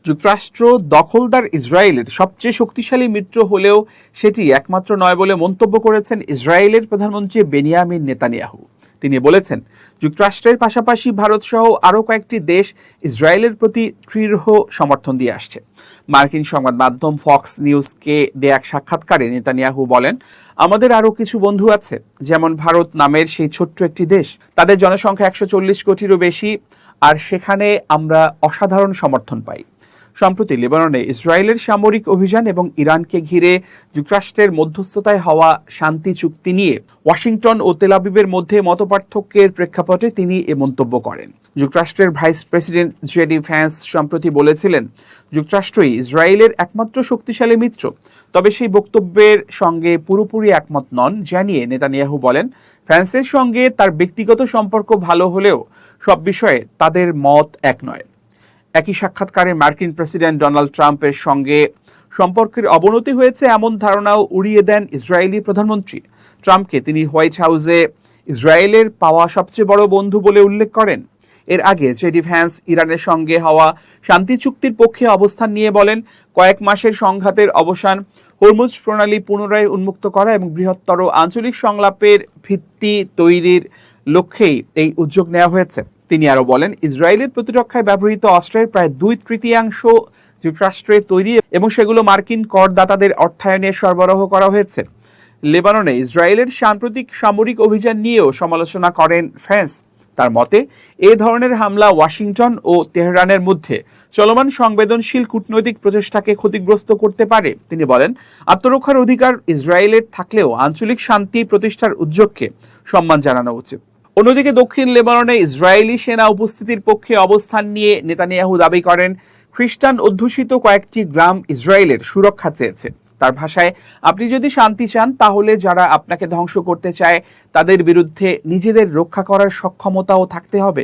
যুক্তরাষ্ট্র দখলদার ইসরায়েলের সবচেয়ে শক্তিশালী মিত্র হলেও সেটি একমাত্র নয় বলে মন্তব্য করেছেন ইসরায়েলের প্রধানমন্ত্রী বেনিয়ামিন নেতানিয়াহু। তিনি বলেছেন, যুক্তরাষ্ট্রের পাশাপাশি ভারতসহ আরও কয়েকটি দেশ ইসরায়েলের প্রতি দৃঢ় সমর্থন দিয়ে আসছে। মার্কিন সংবাদ মাধ্যম ফক্স নিউজকে দেয়া এক সাক্ষাৎকারে নেতানিয়াহু বলেন, আমাদের আরও কিছু বন্ধু আছে, যেমন ভারত নামের সেই ছোট্ট একটি দেশ। তাদের জনসংখ্যা 140 কোটিরও বেশি, আর সেখানে আমরা অসাধারণ সমর্থন পাই। সম্প্রতি লেবাননে ইসরায়েলের সামরিক অভিযান এবং ইরানকে ঘিরে যুক্তরাষ্ট্রের মধ্যস্থতায় হওয়া শান্তি চুক্তি নিয়ে ওয়াশিংটন ও তেল আবিবের মধ্যে মতপার্থক্যের প্রেক্ষাপটে তিনি এ মন্তব্য করেন। যুক্তরাষ্ট্রের ভাইস প্রেসিডেন্ট জেডি ভ্যান্স সম্প্রতি বলেছিলেন, যুক্তরাষ্ট্রই ইসরায়েলের একমাত্র শক্তিশালী মিত্র। তবে সেই বক্তব্যের সঙ্গে পুরোপুরি একমত নন জানিয়ে নেতানিয়াহু বলেন, ফ্রান্সের সঙ্গে তার ব্যক্তিগত সম্পর্ক ভালো হলেও সব বিষয়ে তাদের মত এক নয়। একই সাক্ষাৎকারে মার্কিন প্রেসিডেন্ট ডোনাল্ড ট্রাম্পের সঙ্গে সম্পর্কের অবনতি হয়েছে এমন ধারণাও উড়িয়ে দেন ইসরায়েলি প্রধানমন্ত্রী। ট্রাম্পকে তিনি হোয়াইট হাউসে ইসরায়েলের পাওয়া সবচেয়ে বড় বন্ধু বলে উল্লেখ করেন। এর আগে জেডি ভ্যান্স ইরানের সঙ্গে হওয়া শান্তি চুক্তির পক্ষে অবস্থান নিয়ে বলেন, কয়েক মাসের সংঘাতের অবসান, হরমুজ প্রণালী পুনরায় উন্মুক্ত করা এবং বৃহত্তর আঞ্চলিক সংলাপের ভিত্তি তৈরির লক্ষ্যেই এই উদ্যোগ নেওয়া হয়েছে। তিনি আরও বলেন, ইসরায়েলের প্রতিরক্ষায় ব্যবহৃত অস্ত্রের প্রায় 2/3 যুক্তরাষ্ট্রে তৈরি এবং সেগুলো মার্কিন করদাতাদের অর্থায়নে সরবরাহ করা হয়েছে। লেবাননে ইসরায়েলের সাম্প্রতিক সামরিক অভিযান নিয়েও সমালোচনা করেন ফ্রান্স। তার মতে, এ ধরনের হামলা ওয়াশিংটন ও তেহরানের মধ্যে চলমান সংবেদনশীল কূটনৈতিক প্রচেষ্টাকে ক্ষতিগ্রস্ত করতে পারে। তিনি বলেন, আত্মরক্ষার অধিকার ইসরায়েলের থাকলেও আঞ্চলিক শান্তি প্রতিষ্ঠার উদ্যোগকে সম্মান জানানো উচিত। অন্যদিকে দক্ষিণ লেবাননে ইসরায়েলি সেনা উপস্থিতির পক্ষে অবস্থান নিয়ে নেতানিয়াহু দাবি করেন, খ্রিস্টান অধ্যুষিত কয়েকটি গ্রাম ইসরায়েলের সুরক্ষা চেয়েছে। তার ভাষায়, আপনি যদি শান্তি চান তাহলে যারা আপনাকে ধ্বংস করতে চায় তাদের বিরুদ্ধে নিজেদের রক্ষা করার সক্ষমতাও থাকতে হবে।